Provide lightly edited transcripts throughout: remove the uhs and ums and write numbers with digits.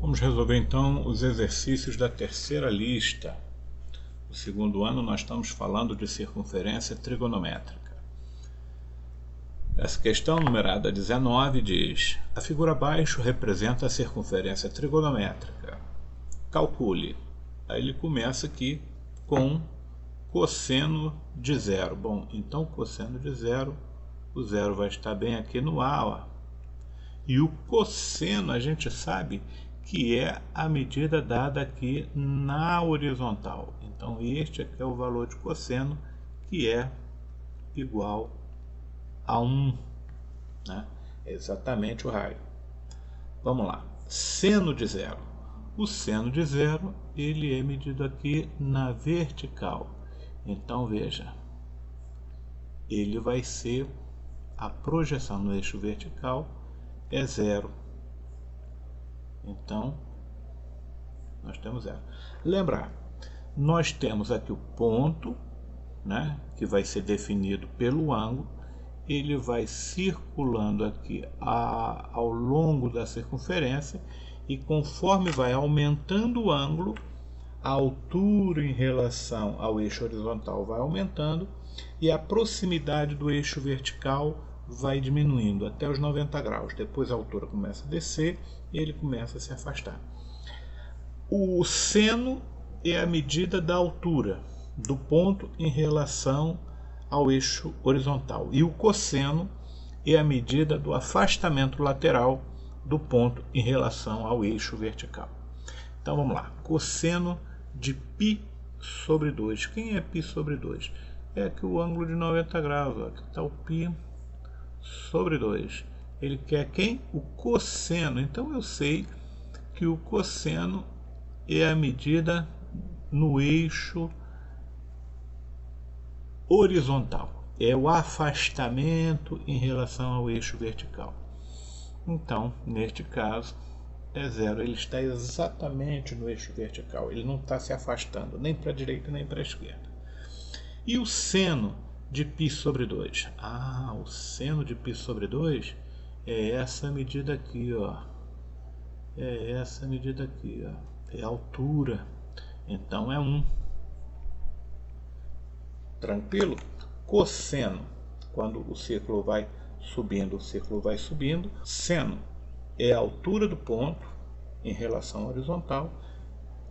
Vamos resolver então os exercícios da terceira lista. No segundo ano nós estamos falando de circunferência trigonométrica. Essa questão numerada 19 diz: a figura abaixo representa a circunferência trigonométrica. Calcule. Aí ele começa aqui com cosseno de zero. Bom, então cosseno de zero, o zero vai estar bem aqui no A, ó. E o cosseno a gente sabe que é a medida dada aqui na horizontal. Então este aqui é o valor de cosseno, que é igual a 1, né? É exatamente o raio. Vamos lá. Seno de zero. O seno de zero, ele é medido aqui na vertical. Então veja, ele vai ser a projeção no eixo vertical é zero. Então, nós temos zero. Lembrar, nós temos aqui o ponto, né, que vai ser definido pelo ângulo. Ele vai circulando aqui ao longo da circunferência e conforme vai aumentando o ângulo, a altura em relação ao eixo horizontal vai aumentando e a proximidade do eixo vertical vai diminuindo até os 90 graus. Depois a altura começa a descer e ele começa a se afastar. O seno é a medida da altura do ponto em relação ao eixo horizontal. E o cosseno é a medida do afastamento lateral do ponto em relação ao eixo vertical. Então vamos lá. Cosseno de π sobre 2. Quem é π sobre 2? É aqui o ângulo de 90 graus. Ó. Aqui está o π sobre 2. Ele quer quem? O cosseno. Então eu sei que o cosseno é a medida no eixo horizontal. É o afastamento em relação ao eixo vertical. Então, neste caso, é zero. Ele está exatamente no eixo vertical. Ele não está se afastando nem para a direita nem para a esquerda. E o seno de π sobre 2? Ah, o seno de π sobre 2 é essa medida aqui, ó. É essa medida aqui, ó. É a altura. Então é 1. Tranquilo? Cosseno, quando o círculo vai subindo, o círculo vai subindo. Seno é a altura do ponto em relação à horizontal.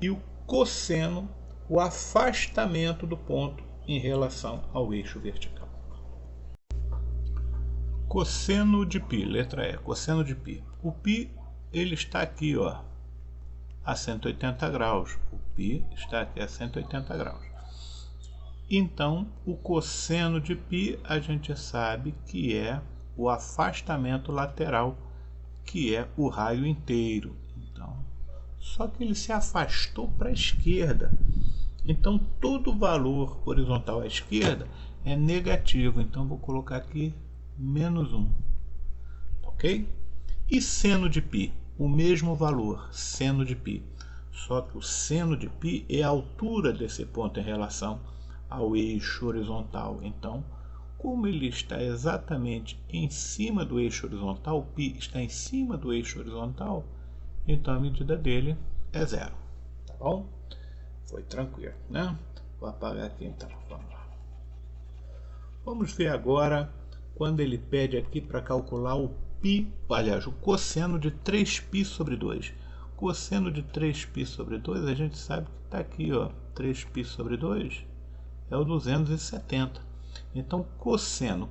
E o cosseno, o afastamento do ponto em relação ao eixo vertical. Cosseno de π, letra E, cosseno de π. O π, ele está aqui, ó, a 180 graus. O π está aqui a 180 graus. Então, o cosseno de π a gente sabe que é o afastamento lateral, que é o raio inteiro. Então, só que ele se afastou para a esquerda. Então, todo valor horizontal à esquerda é negativo. Então, vou colocar aqui menos 1. Ok? E seno de π? O mesmo valor, seno de π. Só que o seno de π é a altura desse ponto em relação ao eixo horizontal. Então, como ele está exatamente em cima do eixo horizontal, o π está em cima do eixo horizontal, então a medida dele é zero. Tá bom? Foi tranquilo, né? Vou apagar aqui então. Vamos lá. Vamos ver agora quando ele pede aqui para calcular o π, aliás, o cosseno de 3π sobre 2. Cosseno de 3π sobre 2, a gente sabe que está aqui, ó, 3π sobre 2 é o 270. Então, cosseno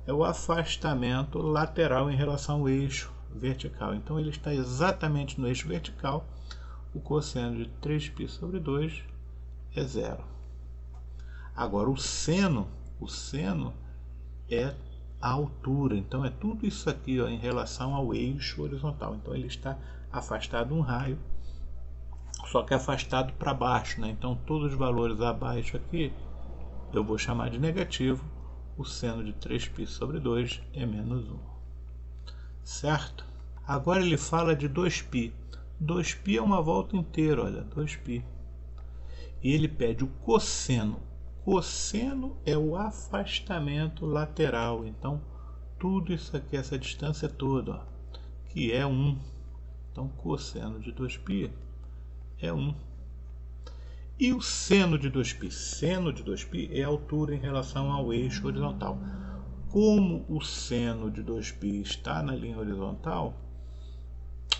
é o afastamento lateral em relação ao eixo vertical. Então, ele está exatamente no eixo vertical. O cosseno de 3π sobre 2 é zero. Agora, o seno é a altura. Então, é tudo isso aqui, ó, em relação ao eixo horizontal. Então, ele está afastado um raio, só que afastado para baixo, né? Então, todos os valores abaixo aqui, eu vou chamar de negativo. O seno de 3π sobre 2 é menos 1. Certo? Agora ele fala de 2π. 2π é uma volta inteira, olha, 2π. E ele pede o cosseno. Cosseno é o afastamento lateral. Então, tudo isso aqui, essa distância toda, ó, que é 1. Então, cosseno de 2π é 1. E o seno de 2π? Seno de 2π é a altura em relação ao eixo horizontal. Como o seno de 2π está na linha horizontal,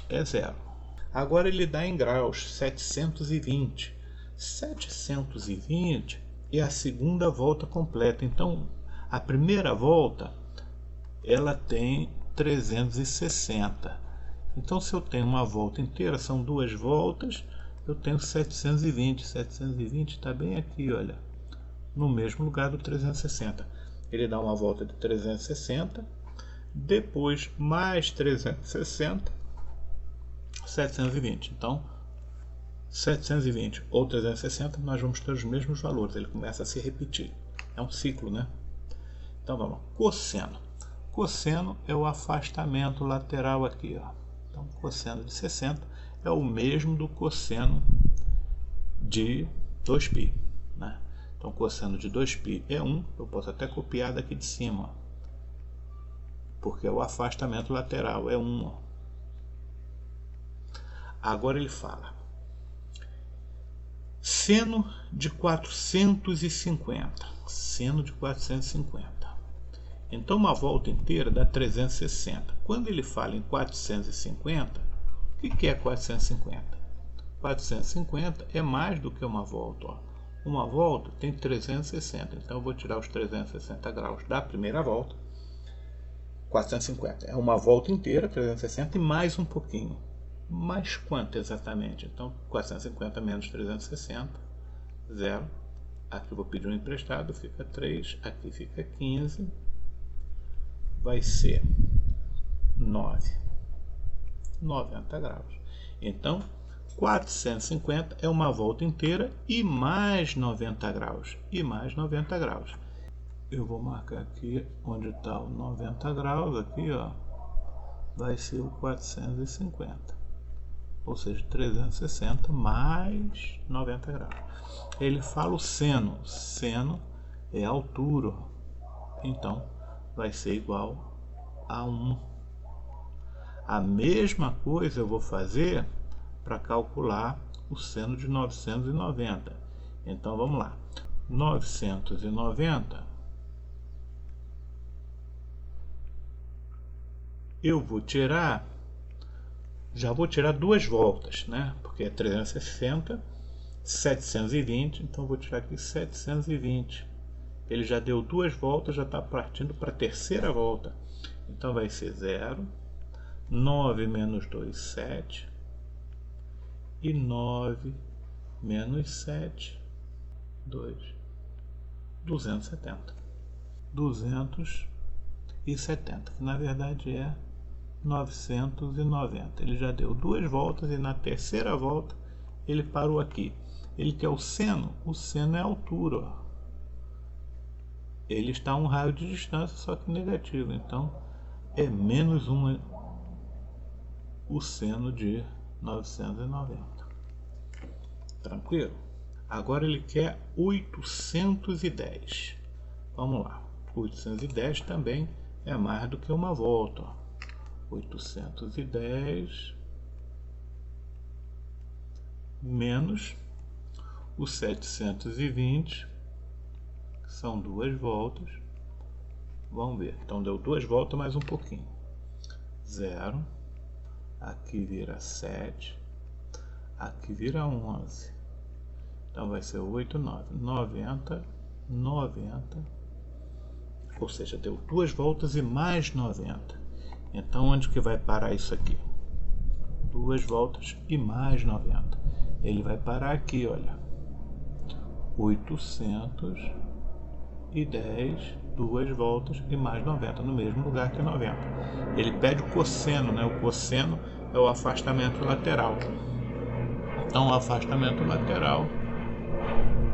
é 0. Agora ele dá em graus 720. 720 é a segunda volta completa. Então, a primeira volta ela tem 360. Então, se eu tenho uma volta inteira, são 2 voltas, eu tenho 720. 720 está bem aqui, olha, no mesmo lugar do 360. Ele dá uma volta de 360, depois mais 360, 720. Então, 720 ou 360, nós vamos ter os mesmos valores. Ele começa a se repetir. É um ciclo, né? Então, vamos lá. Cosseno. Cosseno é o afastamento lateral aqui, ó. Então, cosseno de 60 é o mesmo do cosseno de 2π, né? Então, cosseno de 2π é 1. Eu posso até copiar daqui de cima, ó, porque o afastamento lateral é 1. Ó. Agora ele fala seno de 450. Seno de 450. Então, uma volta inteira dá 360. Quando ele fala em 450, o que é 450? 450 é mais do que uma volta. Ó. Uma volta tem 360. Então, eu vou tirar os 360 graus da primeira volta. 450 é uma volta inteira, 360 e mais um pouquinho. Mas quanto exatamente? Então, 450 menos 360, 0. Aqui eu vou pedir um emprestado, fica 3. Aqui fica 15. Vai ser 9. 90 graus. Então, 450 é uma volta inteira e mais 90 graus. E mais 90 graus. Eu vou marcar aqui onde está o 90 graus. Aqui, ó, vai ser o 450. Ou seja, 360 mais 90 graus. Ele fala o seno. Seno é a altura. Então, vai ser igual a 1. A mesma coisa eu vou fazer para calcular o seno de 990. Então, vamos lá. 990, eu vou tirar, já vou tirar 2 voltas, né? Porque é 360, 720, então eu vou tirar aqui 720. Ele já deu 2 voltas, já está partindo para a terceira volta. Então vai ser 0, 9 menos 2, 7. E 9 menos 7, 2. 270. 270, que na verdade é 990. Ele já deu 2 voltas e na terceira volta ele parou aqui. Ele quer o seno é a altura, ó. Ele está a um raio de distância, só que negativo. Então, é menos 1 o seno de 990. Tranquilo? Agora ele quer 810. Vamos lá. 810 também é mais do que uma volta. Ó. 810 menos o 720. São 2 voltas. Vamos ver. Então deu 2 voltas mais um pouquinho. 0. Aqui vira 7. Aqui vira 11. Então vai ser 8, 9. 90. Ou seja, deu 2 voltas e mais 90. Então onde que vai parar isso aqui? 2 voltas e mais 90. Ele vai parar aqui, olha. 810, 2 voltas e mais 90, no mesmo lugar que 90. Ele pede o cosseno, né? O cosseno é o afastamento lateral. Então o afastamento lateral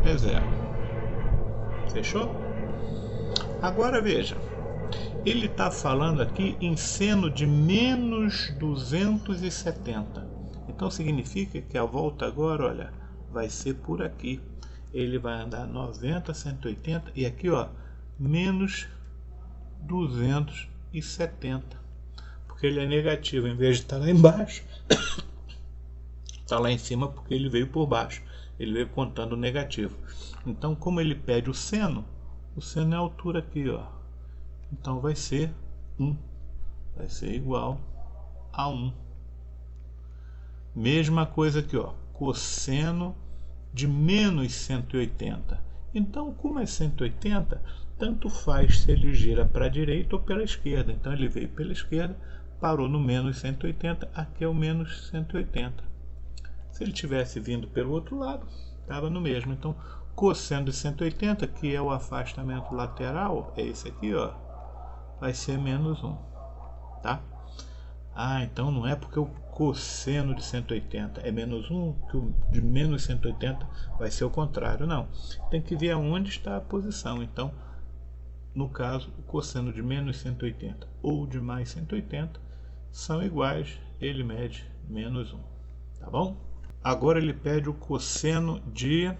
é 0. Fechou? Agora veja, ele está falando aqui em seno de menos 270. Então significa que a volta agora, olha, vai ser por aqui. Ele vai andar 90, 180 e aqui, ó, menos 270. Porque ele é negativo, em vez de estar lá embaixo, Está lá em cima porque ele veio por baixo. Ele veio contando o negativo. Então, como ele pede o seno é a altura aqui, ó. Então vai ser 1. Vai ser igual a 1. Mesma coisa aqui, ó. Cosseno de menos 180. Então, como é 180, tanto faz se ele gira para a direita ou pela esquerda. Então, ele veio pela esquerda, parou no menos 180, aqui é o menos 180. Se ele tivesse vindo pelo outro lado, estava no mesmo. Então, cosseno de 180, que é o afastamento lateral, é esse aqui, ó, vai ser menos 1, tá? Ah, então não é porque o cosseno de 180 é menos 1, que o de menos 180 vai ser o contrário. Não, tem que ver aonde está a posição. Então, no caso, o cosseno de menos 180 ou de mais 180 são iguais, ele mede menos 1, tá bom? Agora ele pede o cosseno de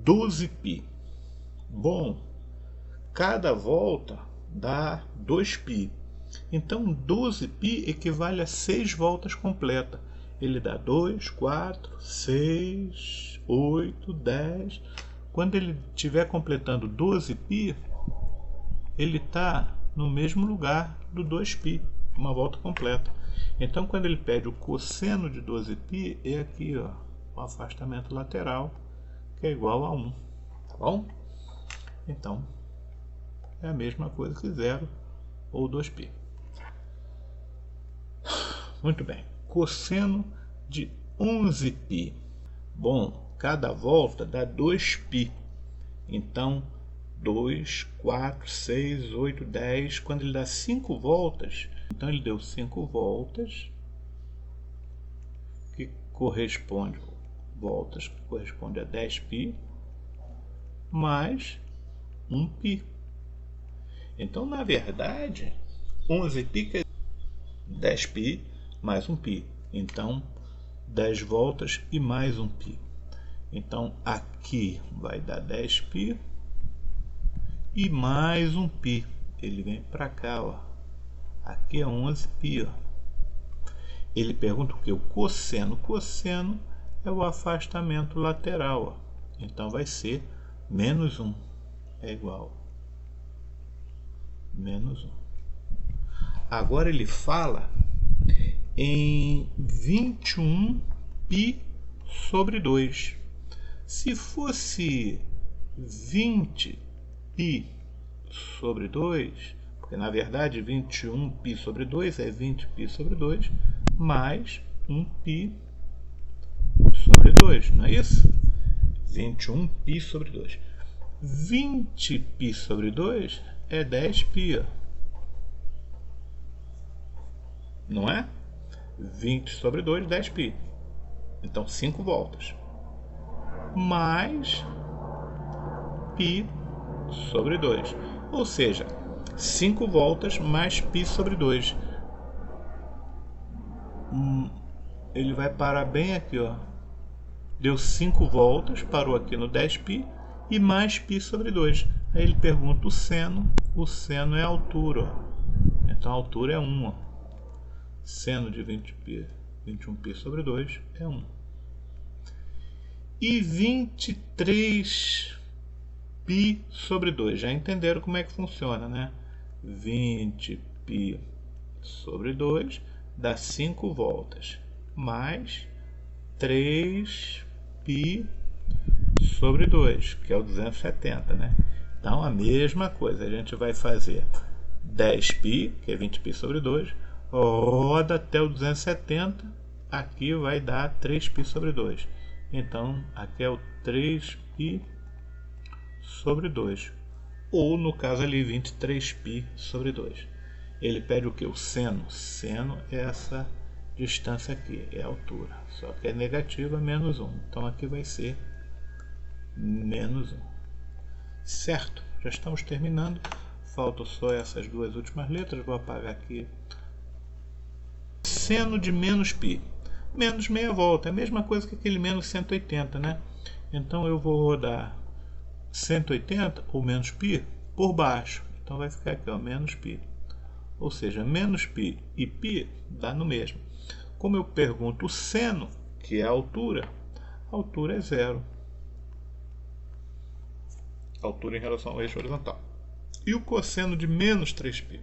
12π. Bom, cada volta dá 2π. Então, 12π equivale a 6 voltas completas. Ele dá 2, 4, 6, 8, 10. Quando ele estiver completando 12π, ele está no mesmo lugar do 2π, uma volta completa. Então, quando ele pede o cosseno de 12π, é aqui, ó, o afastamento lateral, que é igual a 1. Tá bom? Então, é a mesma coisa que 0 ou 2π. Muito bem. Cosseno de 11π. Bom, cada volta dá 2π. Então, 2, 4, 6, 8, 10. Quando ele dá 5 voltas, então ele deu 5 voltas, que corresponde a 10π, mais 1π. Então, na verdade, 11π quer 10π mais 1π. Então, 10 voltas e mais 1π. Então, aqui vai dar 10π e mais 1π. Ele vem para cá, ó. Aqui é 11π, ó. Ele pergunta o que? O cosseno. Cosseno é o afastamento lateral, ó. Então, vai ser menos 1. É igual menos 1. Agora ele fala em 21π sobre 2. Se fosse 20π sobre 2, porque na verdade 21π sobre 2 é 20π sobre 2 mais 1π sobre 2, não é isso? 21π sobre 2. 20π sobre 2 é 10π, não é? 20 sobre 2, 10π. Então, 5 voltas. Mais π sobre 2. Ou seja, 5 voltas mais π sobre 2. Ele vai parar bem aqui, ó. Deu 5 voltas, parou aqui no 10π e mais π sobre 2. Aí ele pergunta o seno. O seno é a altura, ó. Então a altura é 1, ó. Seno de 20π, 21π sobre 2 é 1. E 23π sobre 2. Já entenderam como é que funciona, né? 20π sobre 2 dá 5 voltas. Mais 3π sobre 2, que é o 270, né? Então, a mesma coisa. A gente vai fazer 10π, que é 20π sobre 2, roda até o 270, aqui vai dar 3π sobre 2. Então, aqui é o 3π sobre 2. Ou, no caso ali, 23π sobre 2. Ele pede o que? O seno. Seno é essa distância aqui, é a altura. Só que é negativa, menos 1. Então, aqui vai ser menos 1. Certo? Já estamos terminando. Faltam só essas duas últimas letras. Vou apagar aqui. Seno de menos π. Menos meia volta. É a mesma coisa que aquele menos 180, né? Então eu vou rodar 180 ou menos π por baixo. Então vai ficar aqui, ó, menos π. Ou seja, menos π e π dá no mesmo. como eu pergunto o seno, que é a altura é zero. Altura em relação ao eixo horizontal. E o cosseno de menos 3π?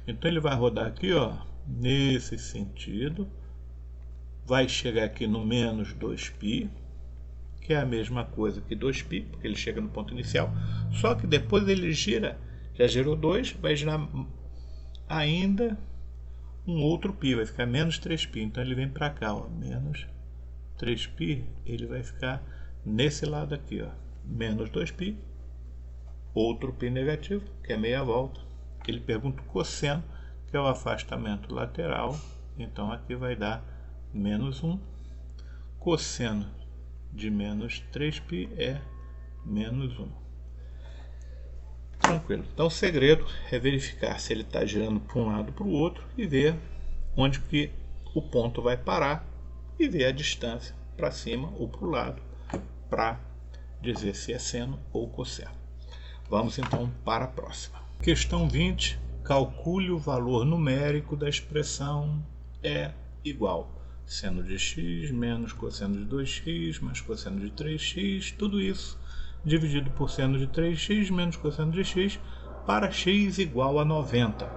Então ele vai rodar aqui, ó, nesse sentido, vai chegar aqui no menos 2π, que é a mesma coisa que 2π, porque ele chega no ponto inicial, só que depois ele gira, já gerou 2, vai girar ainda um outro π, vai ficar menos 3π, então ele vem para cá, ó, menos 3π, ele vai ficar nesse lado aqui, ó, menos 2π, outro π negativo, que é meia volta. Ele pergunta o cosseno, que é o afastamento lateral, então aqui vai dar menos 1. Cosseno de menos 3π é menos 1. Tranquilo. Então o segredo é verificar se ele está girando para um lado ou para o outro e ver onde que o ponto vai parar e ver a distância para cima ou para o lado para dizer se é seno ou cosseno. Vamos então para a próxima. Questão 20. Calcule o valor numérico da expressão é igual seno de x menos cosseno de 2x mais cosseno de 3x, tudo isso dividido por seno de 3x menos cosseno de x para x igual a 90.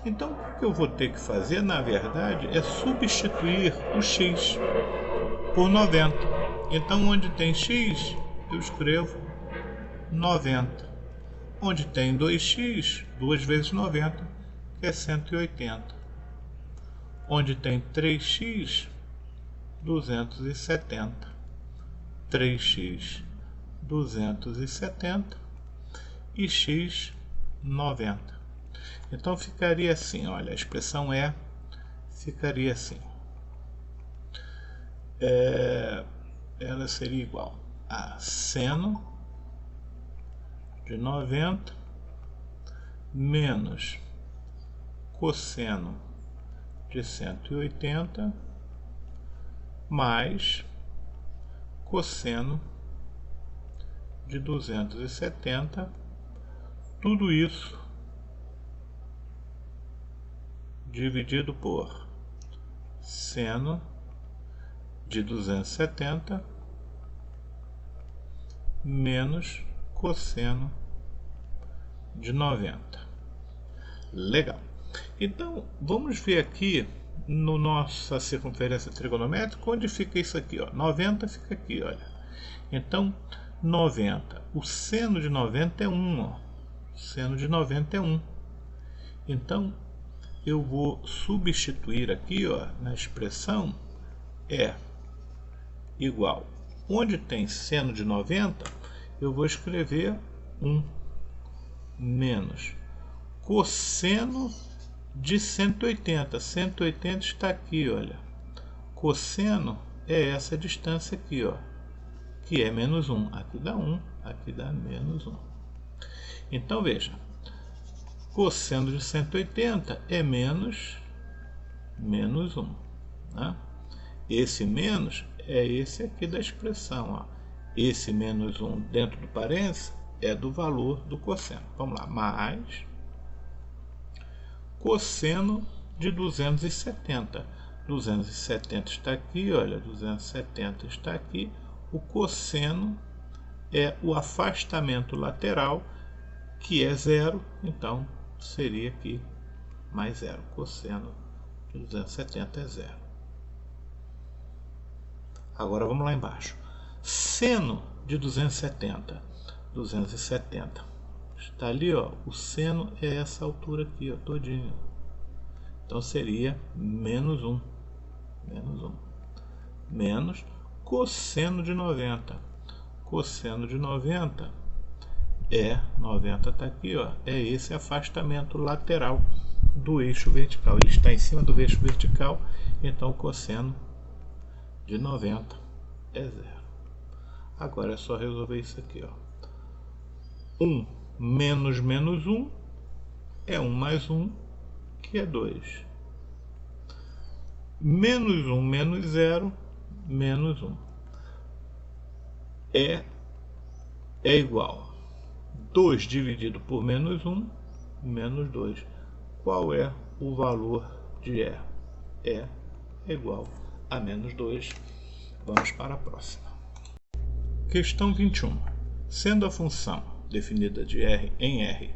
Então o que eu vou ter que fazer, na verdade, é substituir o x por 90. Então onde tem x, eu escrevo 90. Onde tem 2x, 2 vezes 90, que é 180. Onde tem 3x, 270. 3x, 270 e x, 90. Então ficaria assim, olha, a expressão ficaria assim. Ela seria igual a seno de 90 menos cosseno de 180 mais cosseno de 270, tudo isso dividido por seno de 270 menos cosseno de 90. Legal. Então, vamos ver aqui no nossa circunferência trigonométrica onde fica isso aqui, ó. 90 fica aqui, olha. Então, 90, o seno de 90 é 1, ó. O seno de 90 é 1. Então, eu vou substituir aqui, ó, na expressão é igual. Onde tem seno de 90, eu vou escrever 1 menos cosseno de 180. 180 está aqui, olha. Cosseno é essa distância aqui, ó, que é menos 1. Aqui dá 1, aqui dá menos 1. Então, veja, cosseno de 180 é menos 1. Né? Esse menos é esse aqui da expressão, ó. Esse menos 1 dentro do parênteses é do valor do cosseno. Vamos lá, mais cosseno de 270. 270 está aqui, olha, 270 está aqui. O cosseno é o afastamento lateral, que é 0, então seria aqui mais 0. Cosseno de 270 é 0. Agora vamos lá embaixo. Seno de 270. 270. Está ali, ó. O seno é essa altura aqui, ó, todinho. Então seria menos 1. Menos 1. Menos cosseno de 90. Cosseno de 90 é 90 está aqui, ó. É esse afastamento lateral do eixo vertical. Ele está em cima do eixo vertical, então o cosseno de 90 é 0. Agora é só resolver isso aqui, ó. 1 menos menos 1 é 1 mais 1, que é 2. Menos 1 menos 0, menos 1. É igual. 2 dividido por menos 1, menos 2. Qual é o valor de E? É é igual a menos 2. Vamos para a próxima. Questão 21. Sendo a função definida de r em r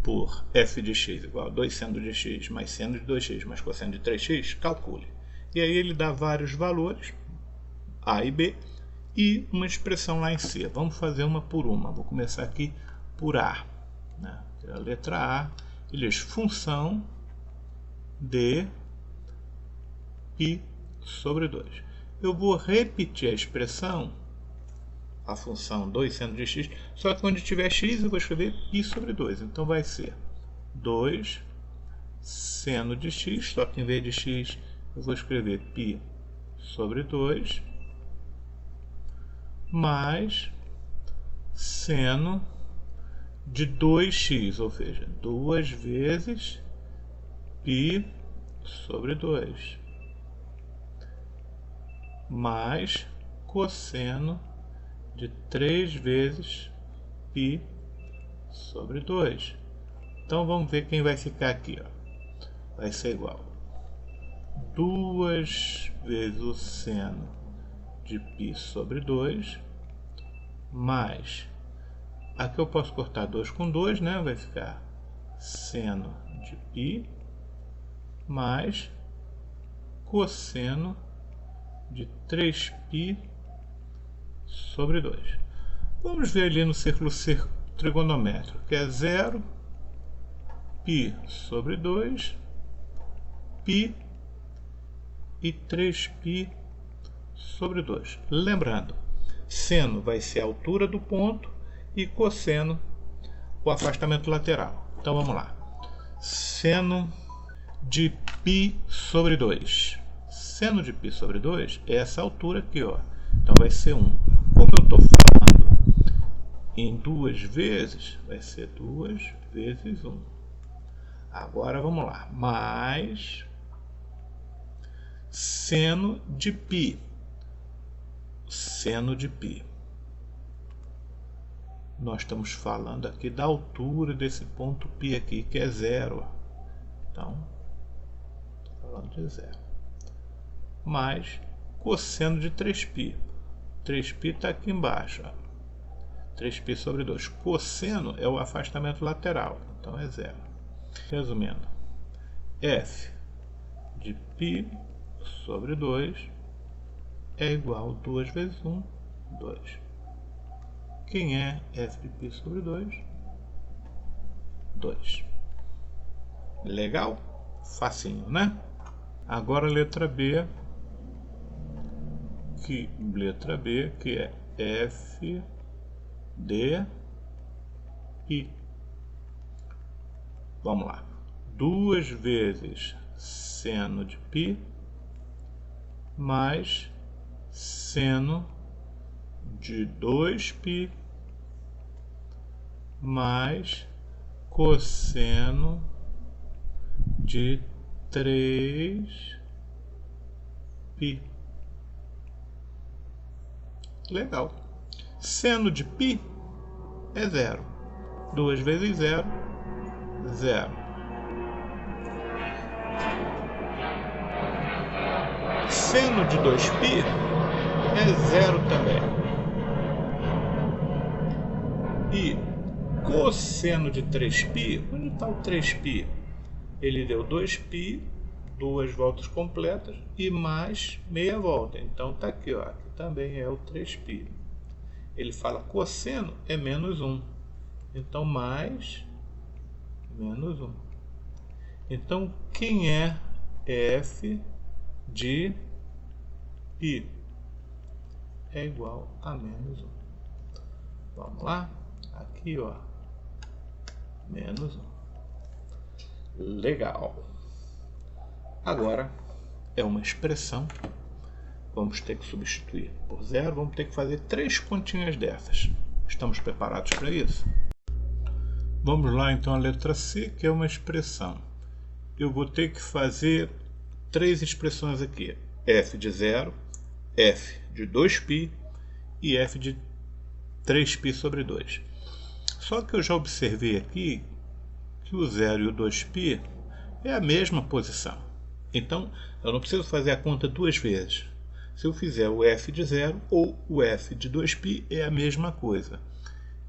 por f de x igual a 2 seno de x mais seno de 2x mais cosseno de 3x, calcule. E aí ele dá vários valores, a e b, e uma expressão lá em C. Vamos fazer uma por uma. Vou começar aqui por A. Né? A letra A, ele diz função de π sobre 2. Eu vou repetir a expressão, a função 2 seno de x, só que onde tiver x eu vou escrever π sobre 2. Então vai ser 2 seno de x, só que em vez de x eu vou escrever π sobre 2, mais seno de 2x, ou seja, 2 vezes π sobre 2, mais cosseno de 3 vezes π sobre 2. Então vamos ver quem vai ficar aqui. Ó. Vai ser igual a 2 vezes o seno de π sobre 2, mais, aqui eu posso cortar 2 com 2, né? Vai ficar seno de π, mais cosseno de 3π sobre 2. Vamos ver ali no círculo trigonométrico, que é 0, π sobre 2, π e 3π sobre 2. Lembrando, seno vai ser a altura do ponto e cosseno o afastamento lateral. Então vamos lá. Seno de π sobre 2. Seno de π sobre 2 é essa altura aqui, ó. Então vai ser 1. Como eu estou falando em 2 vezes, vai ser 2 vezes 1. Agora vamos lá. Mais seno de π. Seno de π. Nós estamos falando aqui da altura desse ponto π aqui, que é 0. Então, estou falando de 0. Mais cosseno de 3π. 3π está aqui embaixo. Ó. 3π sobre 2. Cosseno é o afastamento lateral, então é 0. Resumindo, f de π sobre 2 é igual a 2 vezes 1, 2. Quem é f de π sobre 2? 2. Legal? Facinho, né? Agora a letra B, que é f de π. Vamos lá. 2 vezes seno de π mais seno de 2π mais cosseno de 3π. Legal. Seno de π é 0. 2 vezes 0, 0. Seno de 2π é 0 também. E cosseno de 3π, onde está o 3π? Ele deu 2π, 2 voltas completas e mais meia volta. Então está aqui, ó, aqui também é o 3π. Ele fala cosseno é menos 1. Então mais menos 1. Então quem é f de π? É igual a menos 1. Vamos lá? Aqui, ó, menos 1. Legal. Agora é uma expressão. Vamos ter que substituir por 0. Vamos ter que fazer 3 continhas dessas. Estamos preparados para isso? Vamos lá então a letra C, que é uma expressão. Eu vou ter que fazer 3 expressões aqui. F de 0, f de 2π e f de 3π sobre 2. Só que eu já observei aqui que o 0 e o 2π é a mesma posição. Então, eu não preciso fazer a conta duas vezes. Se eu fizer o f de 0 ou o f de 2π é a mesma coisa.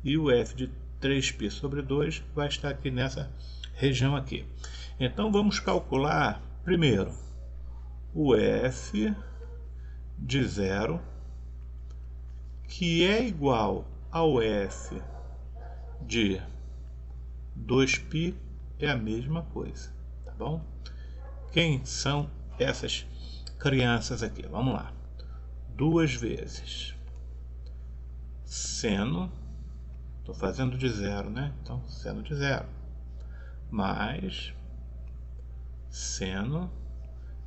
E o f de 3π sobre 2 vai estar aqui nessa região aqui. Então, vamos calcular primeiro o f de 0, que é igual ao f de 2π, é a mesma coisa, tá bom? Quem são essas crianças aqui? Vamos lá. 2 vezes seno, estou fazendo de 0, né? Então, seno de 0, mais seno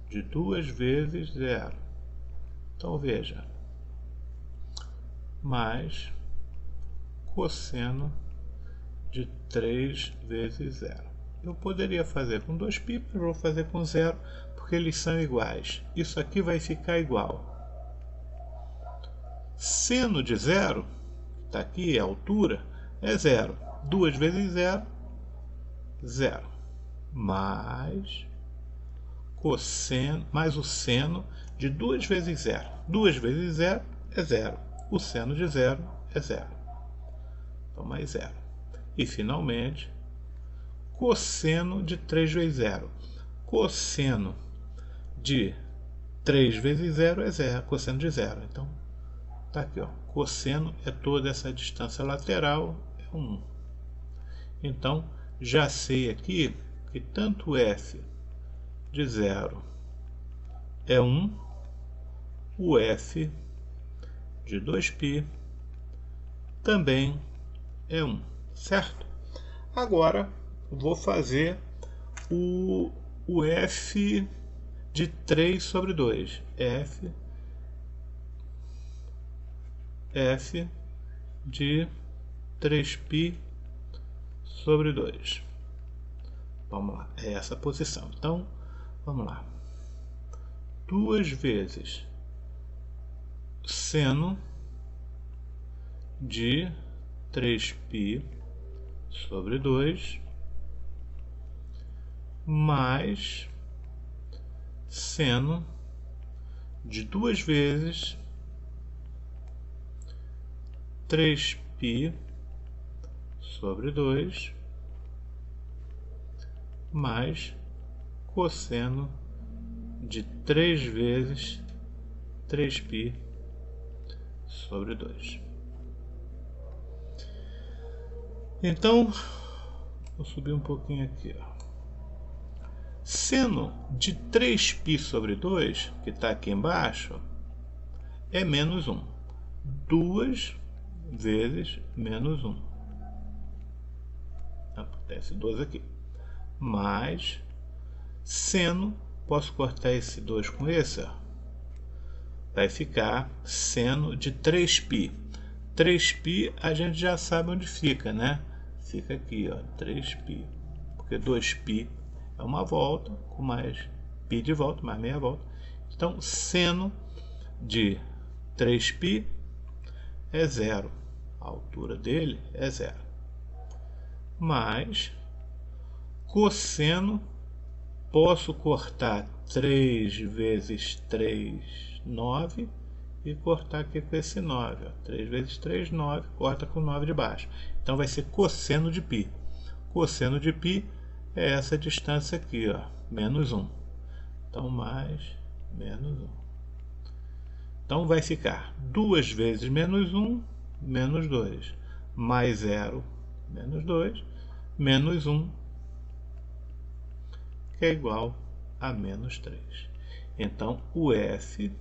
de 2 vezes 0. Então, veja, mais cosseno de 3 vezes 0. Eu poderia fazer com 2π, mas vou fazer com 0, porque eles são iguais. Isso aqui vai ficar igual. Seno de 0, está aqui, a altura, é 0. 2 vezes 0, 0. Mais cosseno, mais o seno de 2 vezes 0. 2 vezes 0 é 0. O seno de 0 é 0. Então, mais 0. E, finalmente, cosseno de 3 vezes 0. Cosseno de 3 vezes 0 é 0. Cosseno de 0. Então, está aqui, ó. Cosseno é toda essa distância lateral, é 1. Então, já sei aqui que tanto f de 0 é 1, o f de 2π também é 1, certo? Agora, vou fazer o f de 3 sobre 2. f de 3π sobre 2. Vamos lá, é essa posição. Então, vamos lá. 2 vezes seno de 3π sobre 2 mais seno de 2 vezes 3π sobre 2 mais cosseno de 3 vezes 3π sobre 2. Então, vou subir um pouquinho aqui, ó. Seno de 3π sobre 2, que está aqui embaixo, é menos 1. 2 vezes menos 1. Acontece 2 aqui. Mais seno, posso cortar esse 2 com esse, ó. Vai ficar seno de 3π. 3π a gente já sabe onde fica, né? Fica aqui, ó, 3π. Porque 2π é uma volta, com mais π de volta, mais meia volta. Então, seno de 3π é 0. A altura dele é 0. Mais cosseno, posso cortar 3 vezes 3, 9, e cortar aqui com esse 9. Ó. 3 vezes 3, 9, corta com 9 de baixo. Então vai ser cosseno de π. Cosseno de π é essa distância aqui, ó, menos 1. Então, mais menos 1. Então vai ficar 2 vezes menos 1, menos 2. Mais 0, menos 2, menos 1, que é igual a menos 3. Então, o f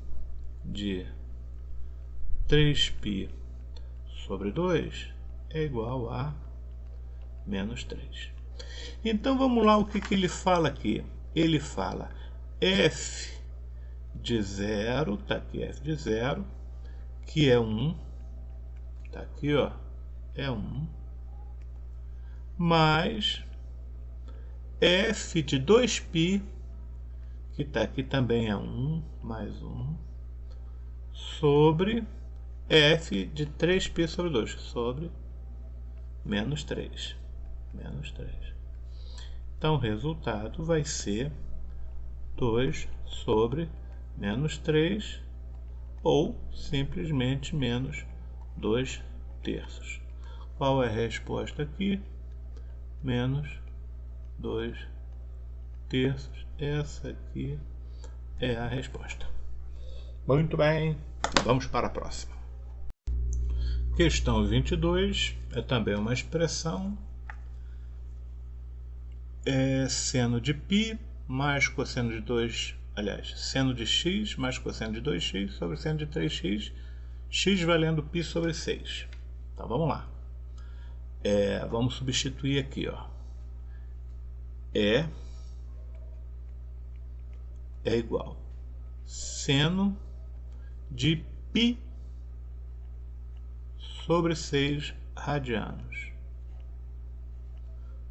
de 3π sobre 2 é igual a menos 3. Então, vamos lá, o que ele fala aqui? Ele fala f de 0, está aqui f de 0, que é 1, está aqui, ó, é 1, mais f de 2π, que está aqui também é 1, mais 1, sobre f de 3π sobre 2, sobre menos 3. Menos 3. Então, o resultado vai ser 2 sobre menos 3, ou simplesmente menos 2 terços. Qual é a resposta aqui? Menos 2 terços. Essa aqui é a resposta. Muito bem, vamos para a próxima. Questão 22 é também uma expressão. É seno de π mais cosseno de 2, aliás, seno de x mais cosseno de 2x sobre seno de 3x, x valendo π sobre 6. Então vamos lá. Vamos substituir aqui, ó. É igual seno de π sobre 6 radianos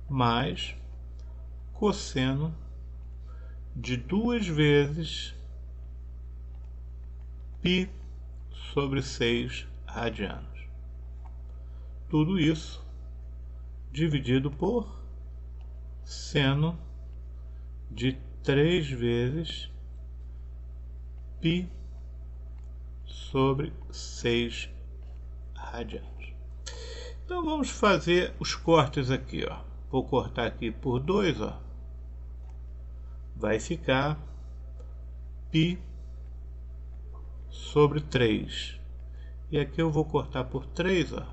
mais cosseno de 2 vezes π sobre 6 radianos. Tudo isso dividido por seno de 3 vezes π sobre 6 radianos. Então vamos fazer os cortes aqui, ó. Vou cortar aqui por 2, ó. Vai ficar π sobre 3. E aqui eu vou cortar por 3, ó.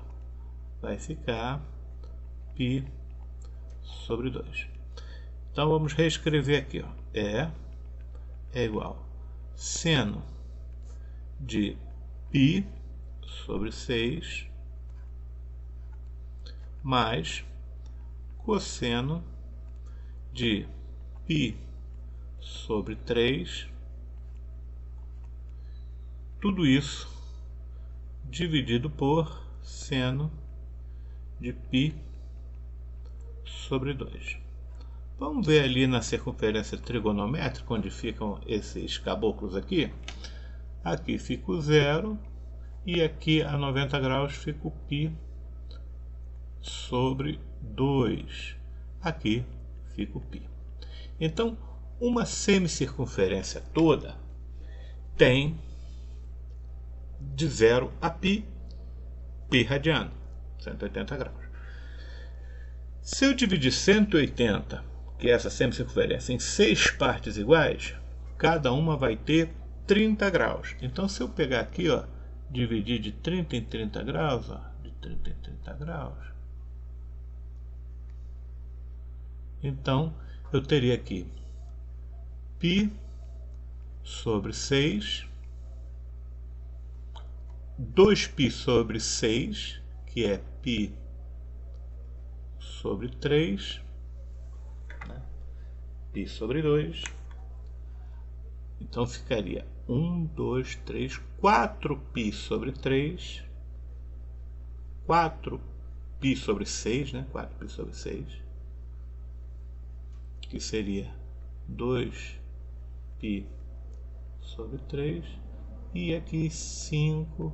Vai ficar π sobre 2. Então vamos reescrever aqui, ó. É igual seno de π sobre 6 mais cosseno de π sobre 3, tudo isso dividido por seno de π sobre 2. Vamos ver ali na circunferência trigonométrica onde ficam esses caboclos aqui. Aqui fica o 0 e aqui a 90 graus fica o π sobre 2. Aqui fica o π. Então, uma semicircunferência toda tem de 0 a π radiano, 180 graus. Se eu dividir 180, que é essa semicircunferência, em 6 partes iguais, cada uma vai ter 30 graus. Então, se eu pegar aqui, ó, dividir de 30 em 30 graus, ó, de 30 em 30 graus, então eu teria aqui π sobre 6, 2π sobre 6, que é π sobre 3, né? π sobre 2. Então ficaria 1, 2, 3, 4π sobre 3, 4π sobre 6, né? 4π sobre 6, que seria 2π sobre 3, e aqui 5π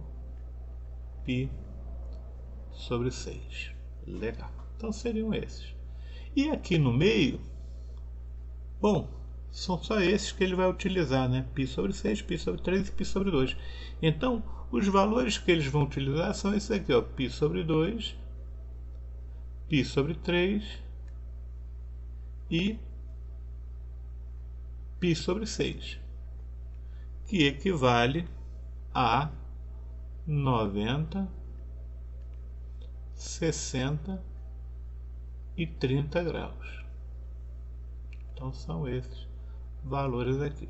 sobre 6. Legal. Então seriam esses. E aqui no meio, bom, são só esses que ele vai utilizar, né? π sobre 6, π sobre 3 e π sobre 2. Então, os valores que eles vão utilizar são esses aqui, ó, π sobre 2, π sobre 3 e π sobre 6, que equivale a 90, 60 e 30 graus. Então são esses valores aqui.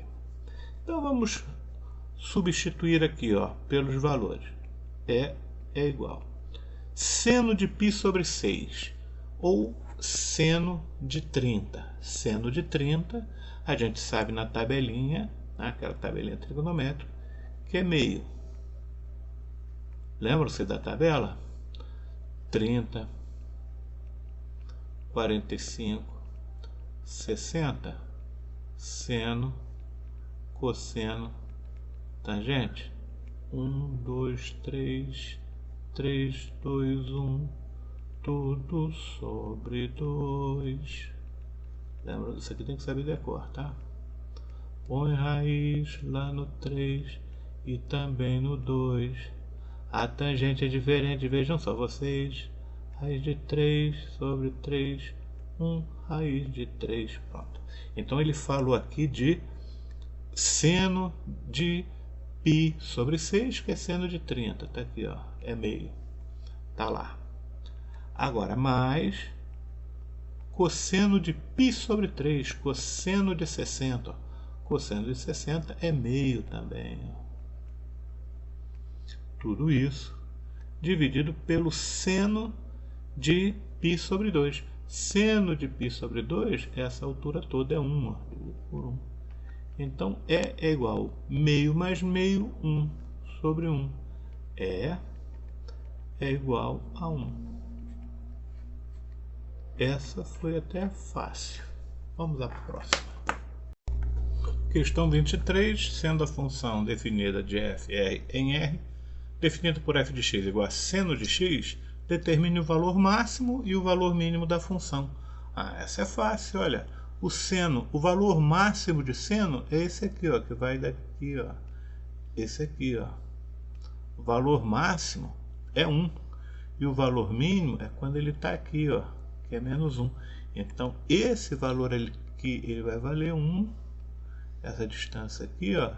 Então vamos substituir aqui, ó, pelos valores. É igual seno de π sobre 6 ou seno de 30. Seno de 30, a gente sabe na tabelinha, aquela tabelinha trigonométrica, que é meio. Lembram-se da tabela? 30, 45, 60, seno, cosseno, tangente. 1, 2, 3, 3, 2, 1, tudo sobre 2. Lembra? Isso aqui tem que saber decor, tá? Põe raiz lá no 3 e também no 2. A tangente é diferente, vejam só vocês. Raiz de 3 sobre 3, 1 raiz de 3, pronto. Então ele falou aqui de seno de π sobre 6, que é seno de 30, tá aqui, ó, é meio, tá lá. Agora, mais cosseno de π sobre 3, cosseno de 60, ó. Cosseno de 60 é meio também. Tudo isso dividido pelo seno de π sobre 2. Seno de π sobre 2, essa altura toda é 1, ó, dividido por 1. Então, é igual meio mais meio, 1 sobre 1. É igual a 1. Essa foi até fácil. Vamos à próxima. Questão 23, sendo a função definida de f em R, definida por f de x igual a seno de x, determine o valor máximo e o valor mínimo da função. Essa é fácil, olha. O seno, o valor máximo de seno é esse aqui, ó, que vai daqui, ó. Esse aqui, ó. O valor máximo é 1. E o valor mínimo é quando ele está aqui, ó, que é menos 1. Então, esse valor aqui, ele vai valer 1. Essa distância aqui, ó,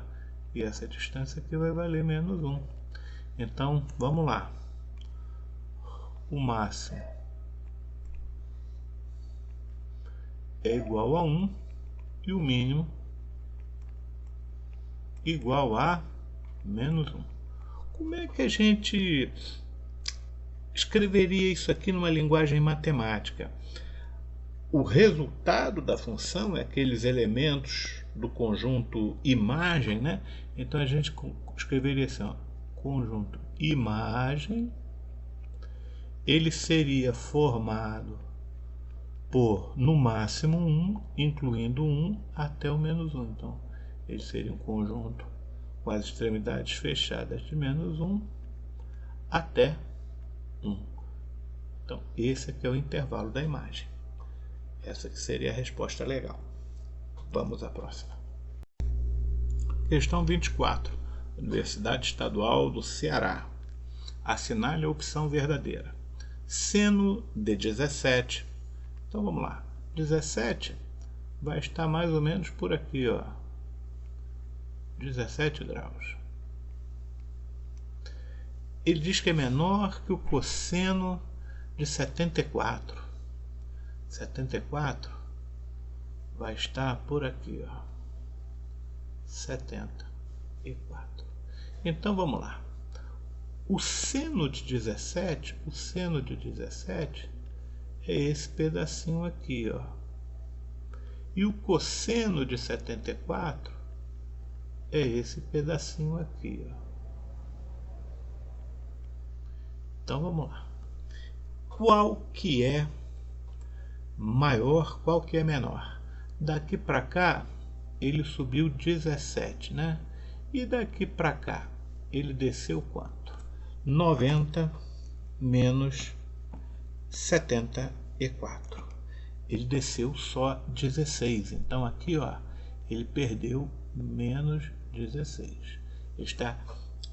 e essa distância aqui vai valer menos 1. Então, vamos lá. O máximo é igual a 1 e o mínimo igual a menos 1. Como é que a gente escreveria isso aqui numa linguagem matemática? O resultado da função é aqueles elementos do conjunto imagem, né? Então a gente escreveria assim, ó, conjunto imagem, ele seria formado por no máximo 1, incluindo 1 até o menos 1. Então ele seria um conjunto com as extremidades fechadas de menos 1 até 1. Então esse aqui é o intervalo da imagem. Essa que seria a resposta legal. Vamos à próxima. Questão 24. Universidade Estadual do Ceará. Assinale a opção verdadeira. Seno de 17. Então vamos lá. 17 vai estar mais ou menos por aqui, ó. 17 graus. Ele diz que é menor que o cosseno de 74. 74 vai estar por aqui, ó. 74. Então vamos lá. O seno de 17, é esse pedacinho aqui, ó. E o cosseno de 74 é esse pedacinho aqui, ó. Então vamos lá. Qual que é maior, qual que é menor? Daqui para cá ele subiu 17, né? E daqui para cá ele desceu quanto? 90 menos 74. Ele desceu só 16. Então aqui, ó, ele perdeu menos 16. Ele está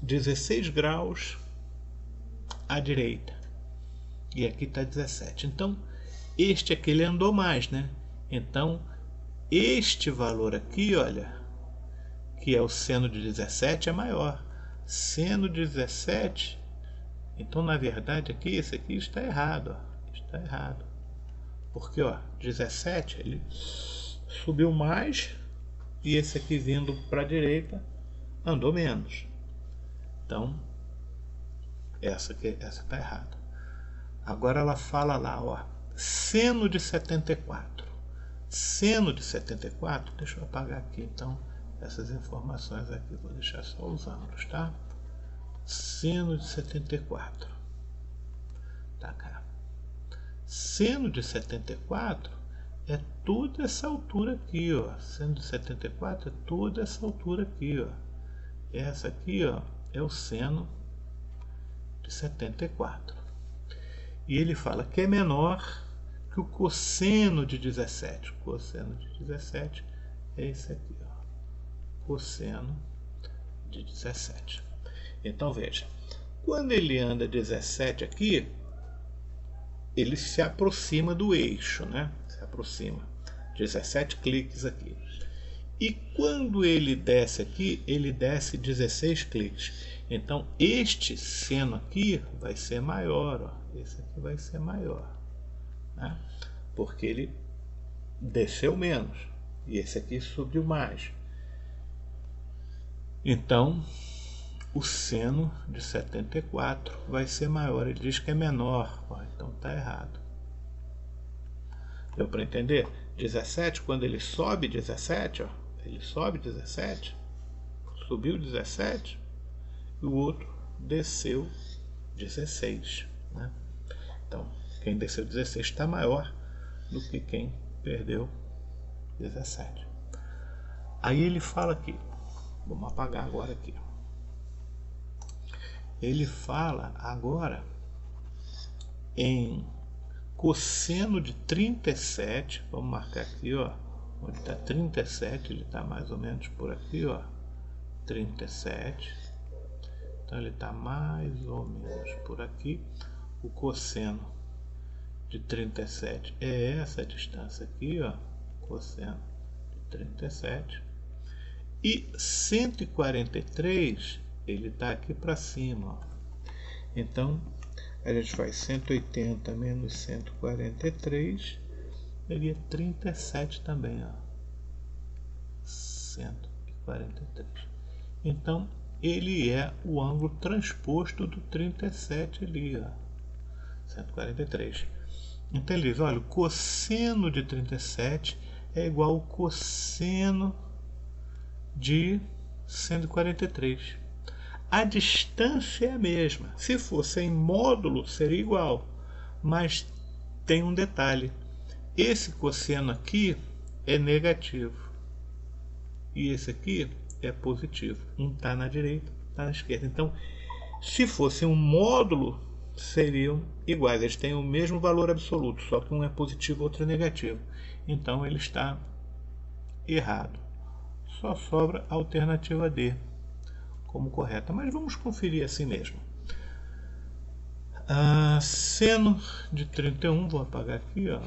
16 graus à direita. E aqui está 17. Então, este aqui ele andou mais, né? Então, este valor aqui, olha, que é o seno de 17, é maior. Seno de 17, então na verdade aqui, esse aqui está errado, ó. Está errado. Porque, ó, 17, ele subiu mais e esse aqui vindo para a direita andou menos. Então, essa está errada. Agora ela fala lá, ó, seno de 74. Seno de 74, deixa eu apagar aqui então essas informações aqui, vou deixar só os ângulos, tá? Seno de 74. Tá cá. Seno de 74 é toda essa altura aqui, ó. Seno de 74 é toda essa altura aqui, ó. Essa aqui, ó, é o seno de 74. E ele fala que é menor que o cosseno de 17. O cosseno de 17 é esse aqui, ó. cosseno de 17. Então veja, quando ele anda 17 aqui, ele se aproxima do eixo, né? Se aproxima. 17 cliques aqui. E quando ele desce aqui, ele desce 16 cliques. Então este seno aqui vai ser maior, ó. Esse aqui vai ser maior, né? Porque ele desceu menos e esse aqui subiu mais. Então o seno de 74 vai ser maior. Ele diz que é menor, ó, então está errado. Deu para entender? 17, quando ele sobe 17, ó, ele sobe 17, subiu 17, e o outro desceu 16, né? Então, quem desceu 16 está maior do que quem perdeu 17. Aí ele fala aqui, vamos apagar agora aqui. Ele fala agora em cosseno de 37, vamos marcar aqui, ó, onde está 37, ele está mais ou menos por aqui, ó, 37, então ele está mais ou menos por aqui. O cosseno de 37 é essa distância aqui, ó, cosseno de 37, e 143 ele está aqui para cima, ó. Então a gente faz 180 menos 143, seria 37 também, ó. 143. Então ele é o ângulo transposto do 37 ali, ó. 143. Então ele diz, olha, o cosseno de 37 é igual ao cosseno de 143. A distância é a mesma. Se fosse em módulo, seria igual. Mas tem um detalhe. Esse cosseno aqui é negativo. E esse aqui é positivo. Um está na direita, está na esquerda. Então, se fosse um módulo, seriam iguais. Eles têm o mesmo valor absoluto, só que um é positivo e outro é negativo. Então, ele está errado. Só sobra a alternativa D como correta, mas vamos conferir assim mesmo. Seno de 31, vou apagar aqui, ó,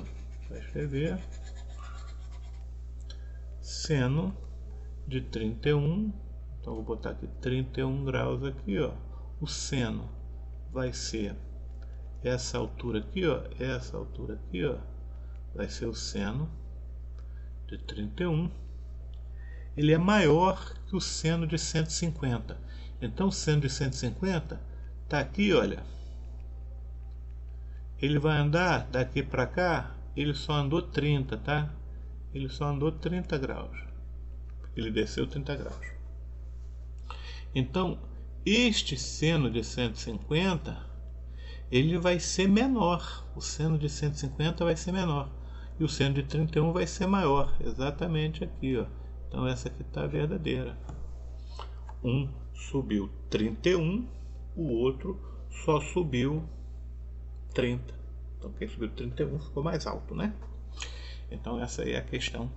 para escrever. Seno de 31, então vou botar aqui 31 graus aqui, ó. O seno vai ser essa altura aqui, ó, essa altura aqui, ó, vai ser o seno de 31. Ele é maior que o seno de 150. Então o seno de 150 está aqui, olha. Ele vai andar daqui para cá, ele só andou 30, tá? Ele só andou 30 graus. Ele desceu 30 graus. Então, este seno de 150, ele vai ser menor. O seno de 150 vai ser menor. E o seno de 31 vai ser maior. Exatamente aqui, ó. Então essa aqui está verdadeira. Um subiu 31, o outro só subiu 30. Então quem subiu 31 ficou mais alto, né? Então essa aí é a questão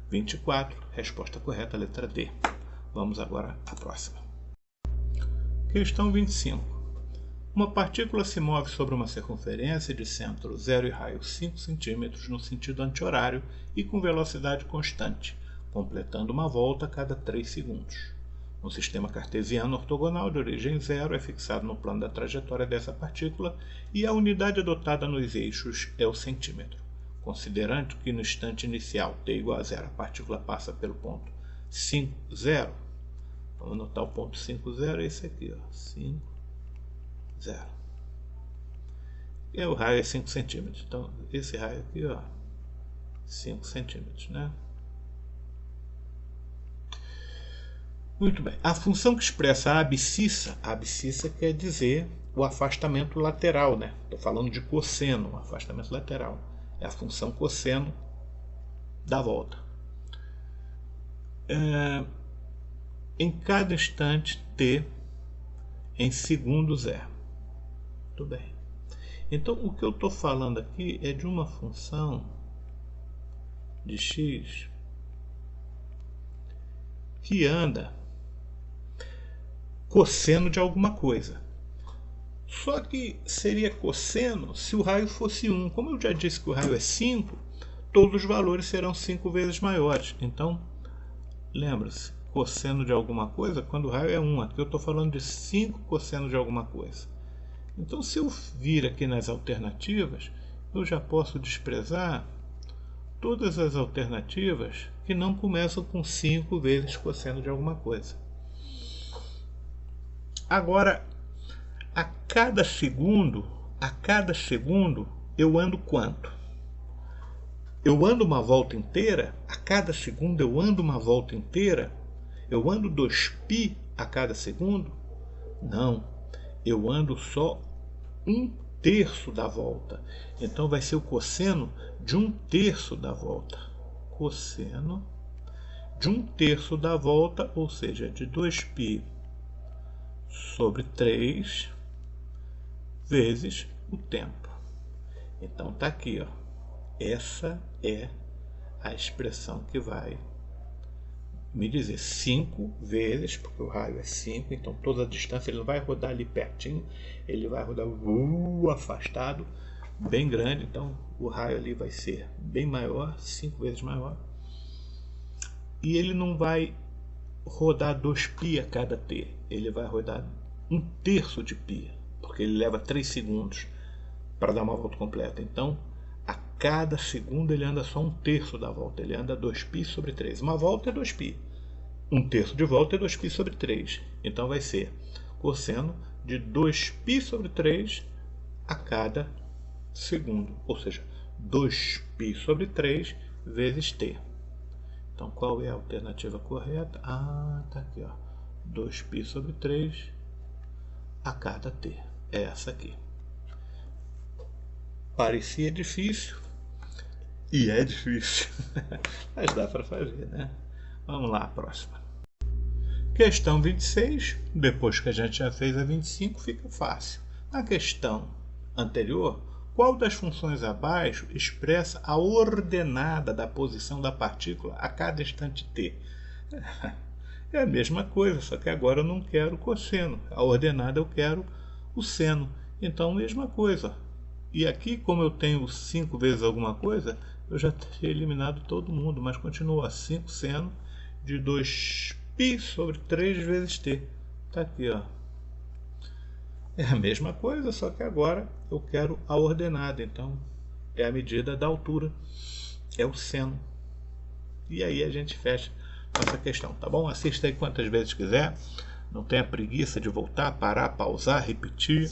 24. Resposta correta, letra D. Vamos agora à próxima. Questão 25. Uma partícula se move sobre uma circunferência de centro 0 e raio 5 cm no sentido anti-horário e com velocidade constante, completando uma volta a cada 3 segundos. Um sistema cartesiano ortogonal de origem zero é fixado no plano da trajetória dessa partícula e a unidade adotada nos eixos é o centímetro. Considerando que no instante inicial t igual a zero, a partícula passa pelo ponto 5, 0. Vamos anotar o ponto 5, 0, é esse aqui, ó, 5, 0. E o raio é 5 centímetros. Então, esse raio aqui, ó, 5 centímetros, né? Muito bem. A função que expressa a abscissa quer dizer o afastamento lateral, né? Estou falando de cosseno, o afastamento lateral. É a função cosseno da volta. Em cada instante t em segundos é. Muito bem. Então, o que eu estou falando aqui é de uma função de x que anda cosseno de alguma coisa. Só que seria cosseno se o raio fosse 1. Como eu já disse que o raio é 5, todos os valores serão 5 vezes maiores. Então, lembra-se, cosseno de alguma coisa quando o raio é 1. Aqui eu estou falando de 5 cosseno de alguma coisa. Então, se eu vir aqui nas alternativas, eu já posso desprezar todas as alternativas que não começam com 5 vezes cosseno de alguma coisa. Agora, a cada segundo eu ando quanto? Eu ando uma volta inteira? A cada segundo eu ando uma volta inteira? Eu ando 2π a cada segundo? Não, eu ando só 1/3 da volta. Então vai ser o cosseno de 1/3 da volta. Cosseno de 1/3 da volta, ou seja, de 2π sobre 3 vezes o tempo. Então tá aqui, ó. Essa é a expressão que vai me dizer 5 vezes, porque o raio é 5, então toda a distância ele não vai rodar ali pertinho, ele vai rodar afastado, bem grande, então o raio ali vai ser bem maior, 5 vezes maior. E ele não vai rodar 2π a cada t, ele vai rodar 1/3 de π, porque ele leva 3 segundos para dar uma volta completa. Então, a cada segundo ele anda só 1/3 da volta, ele anda 2π sobre 3. Uma volta é 2π, 1/3 de volta é 2π sobre 3. Então vai ser cosseno de 2π sobre 3 a cada segundo, ou seja, 2π sobre 3 vezes t. Então qual é a alternativa correta? Tá aqui, ó. 2π sobre 3 a cada t. É essa aqui. Parecia difícil e é difícil, mas dá para fazer, né? Vamos lá, a próxima. Questão 26, depois que a gente já fez a 25, fica fácil. Na questão anterior, qual das funções abaixo expressa a ordenada da posição da partícula a cada instante t? É a mesma coisa, só que agora eu não quero o cosseno. A ordenada eu quero o seno. Então, mesma coisa. E aqui, como eu tenho 5 vezes alguma coisa, eu já teria eliminado todo mundo, mas continua 5 seno de 2π sobre 3 vezes t. Está aqui, ó. É a mesma coisa, só que agora eu quero a ordenada. Então, é a medida da altura. É o seno. E aí a gente fecha nossa questão, tá bom? Assista aí quantas vezes quiser. Não tenha preguiça de voltar, parar, pausar, repetir.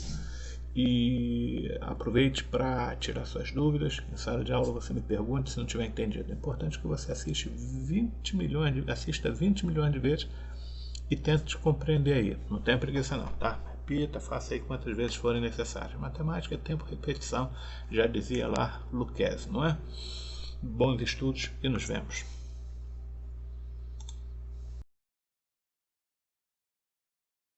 E aproveite para tirar suas dúvidas. Em sala de aula você me pergunte se não tiver entendido. É importante que você assista 20 milhões de vezes e tente compreender aí. Não tenha preguiça não, tá? Repita, faça aí quantas vezes forem necessárias. Matemática é tempo, repetição, já dizia lá Lucchese, não é? Bons estudos e nos vemos.